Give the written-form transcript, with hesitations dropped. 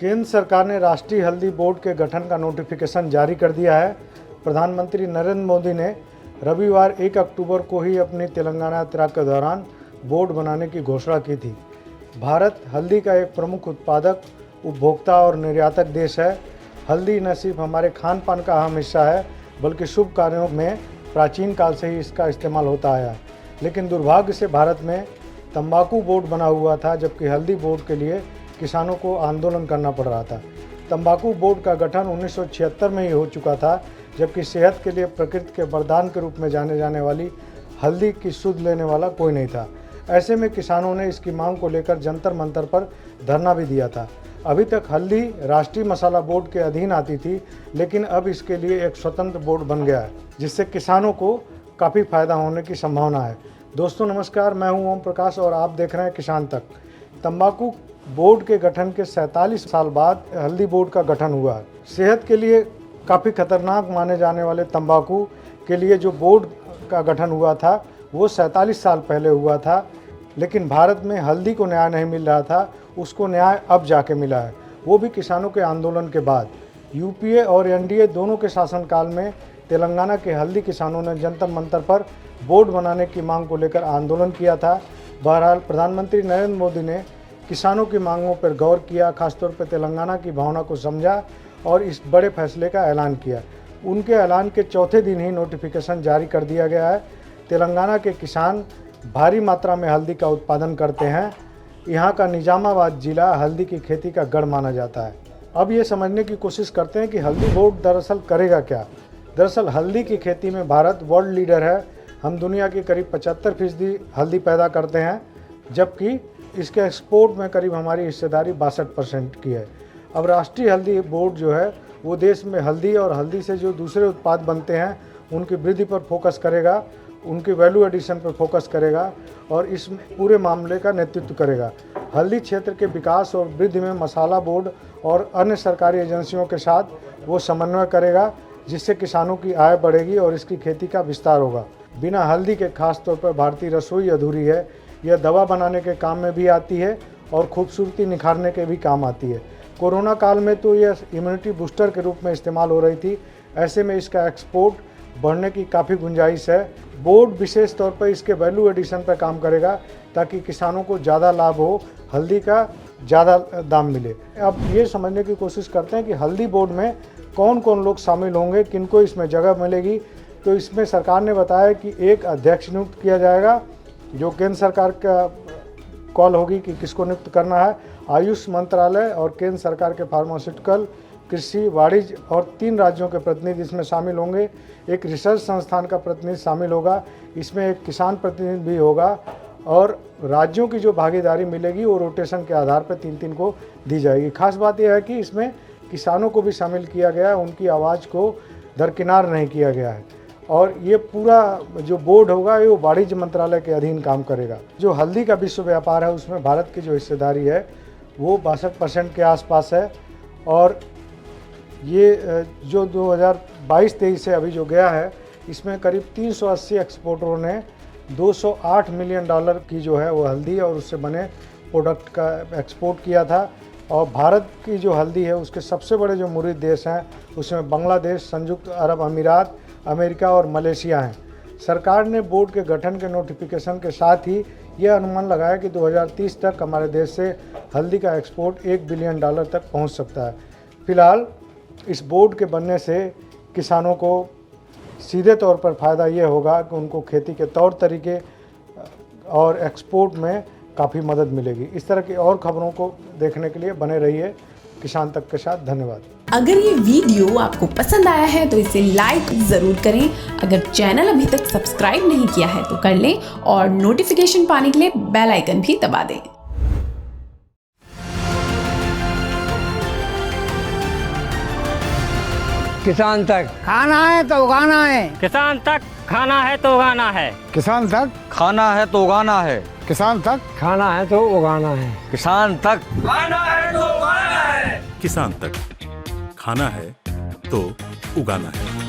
केंद्र सरकार ने राष्ट्रीय हल्दी बोर्ड के गठन का नोटिफिकेशन जारी कर दिया है। प्रधानमंत्री नरेंद्र मोदी ने रविवार 1 अक्टूबर को ही अपनी तेलंगाना यात्रा के दौरान बोर्ड बनाने की घोषणा की थी। भारत हल्दी का एक प्रमुख उत्पादक, उपभोक्ता और निर्यातक देश है। हल्दी न सिर्फ हमारे खान पान का अहम हिस्सा है, बल्कि शुभ कार्यों में प्राचीन काल से ही इसका इस्तेमाल होता आया है। लेकिन दुर्भाग्य से भारत में तंबाकू बोर्ड बना हुआ था, जबकि हल्दी बोर्ड के लिए किसानों को आंदोलन करना पड़ रहा था। तंबाकू बोर्ड का गठन 1976 में ही हो चुका था, जबकि सेहत के लिए प्रकृति के वरदान के रूप में जाने जाने वाली हल्दी की सुध लेने वाला कोई नहीं था। ऐसे में किसानों ने इसकी मांग को लेकर जंतर मंतर पर धरना भी दिया था। अभी तक हल्दी राष्ट्रीय मसाला बोर्ड के अधीन आती थी, लेकिन अब इसके लिए एक स्वतंत्र बोर्ड बन गया है, जिससे किसानों को काफ़ी फायदा होने की संभावना है। दोस्तों नमस्कार, मैं हूं ओम प्रकाश और आप देख रहे हैं किसान तक। तंबाकू बोर्ड के गठन के 47 साल बाद हल्दी बोर्ड का गठन हुआ है। सेहत के लिए काफ़ी खतरनाक माने जाने वाले तंबाकू के लिए जो बोर्ड का गठन हुआ था वो 47 साल पहले हुआ था, लेकिन भारत में हल्दी को न्याय नहीं मिल रहा था। उसको न्याय अब जाके मिला है, वो भी किसानों के आंदोलन के बाद। यूपीए और एनडीए दोनों के शासनकाल में तेलंगाना के हल्दी किसानों ने जंतर मंतर पर बोर्ड बनाने की मांग को लेकर आंदोलन किया था। बहरहाल प्रधानमंत्री नरेंद्र मोदी ने किसानों की मांगों पर गौर किया, खासतौर पर तेलंगाना की भावना को समझा और इस बड़े फैसले का ऐलान किया। उनके ऐलान के चौथे दिन ही नोटिफिकेशन जारी कर दिया गया है। तेलंगाना के किसान भारी मात्रा में हल्दी का उत्पादन करते हैं। यहाँ का निजामाबाद जिला हल्दी की खेती का गढ़ माना जाता है। अब ये समझने की कोशिश करते हैं कि हल्दी बोर्ड दरअसल करेगा क्या। दरअसल हल्दी की खेती में भारत वर्ल्ड लीडर है। हम दुनिया की करीब 75% हल्दी पैदा करते हैं, जबकि इसके एक्सपोर्ट में करीब हमारी हिस्सेदारी 62% की है। अब राष्ट्रीय हल्दी बोर्ड जो है वो देश में हल्दी और हल्दी से जो दूसरे उत्पाद बनते हैं उनकी वृद्धि पर फोकस करेगा, उनकी वैल्यू एडिशन पर फोकस करेगा और इस पूरे मामले का नेतृत्व करेगा। हल्दी क्षेत्र के विकास और वृद्धि में मसाला बोर्ड और अन्य सरकारी एजेंसियों के साथ वो समन्वय करेगा, जिससे किसानों की आय बढ़ेगी और इसकी खेती का विस्तार होगा। बिना हल्दी के खास तौर पर भारतीय रसोई अधूरी है। यह दवा बनाने के काम में भी आती है और खूबसूरती निखारने के भी काम आती है। कोरोना काल में तो यह इम्यूनिटी बूस्टर के रूप में इस्तेमाल हो रही थी। ऐसे में इसका एक्सपोर्ट बढ़ने की काफ़ी गुंजाइश है। बोर्ड विशेष तौर पर इसके वैल्यू एडिशन पर काम करेगा, ताकि किसानों को ज़्यादा लाभ हो, हल्दी का ज़्यादा दाम मिले। अब ये समझने की कोशिश करते हैं कि हल्दी बोर्ड में कौन कौन लोग शामिल होंगे, किनको इसमें जगह मिलेगी। तो इसमें सरकार ने बताया कि एक अध्यक्ष नियुक्त किया जाएगा, जो केंद्र सरकार का कॉल होगी कि किसको नियुक्त करना है। आयुष मंत्रालय और केंद्र सरकार के फार्मास्यूटिकल, कृषि, वाणिज्य और 3 राज्यों के प्रतिनिधि इसमें शामिल होंगे। एक रिसर्च संस्थान का प्रतिनिधि शामिल होगा। इसमें एक किसान प्रतिनिधि भी होगा और राज्यों की जो भागीदारी मिलेगी वो रोटेशन के आधार पर 3-3 को दी जाएगी। खास बात यह है कि इसमें किसानों को भी शामिल किया गया है, उनकी आवाज़ को दरकिनार नहीं किया गया है। और ये पूरा जो बोर्ड होगा ये वाणिज्य मंत्रालय के अधीन काम करेगा। जो हल्दी का विश्व व्यापार है उसमें भारत की जो हिस्सेदारी है वो 62% के आसपास है। और ये जो 2022-23 से अभी जो गया है, इसमें करीब 380 एक्सपोर्टरों ने $208 मिलियन की जो है वो हल्दी और उससे बने प्रोडक्ट का एक्सपोर्ट किया था। और भारत की जो हल्दी है उसके सबसे बड़े जो मुरीद देश हैं उसमें बांग्लादेश, संयुक्त अरब अमीरात, अमेरिका और मलेशिया हैं। सरकार ने बोर्ड के गठन के नोटिफिकेशन के साथ ही यह अनुमान लगाया कि 2030 तक हमारे देश से हल्दी का एक्सपोर्ट $1 बिलियन तक पहुंच सकता है। फिलहाल इस बोर्ड के बनने से किसानों को सीधे तौर पर फ़ायदा ये होगा कि उनको खेती के तौर तरीके और एक्सपोर्ट में काफ़ी मदद मिलेगी। इस तरह की और खबरों को देखने के लिए बने रहिए किसान तक के साथ। धन्यवाद। अगर ये वीडियो आपको पसंद आया है तो इसे लाइक ज़रूर करें। अगर चैनल अभी तक सब्सक्राइब नहीं किया है तो कर लें और नोटिफिकेशन पाने के लिए बेल आइकन भी दबा दें। किसान तक खाना है तो उगाना है। किसान तक खाना है तो उगाना है। किसान तक खाना है तो उगाना है। किसान तक खाना है तो उगाना है। किसान तक खाना है तो उगाना है। किसान तक खाना है तो उगाना है।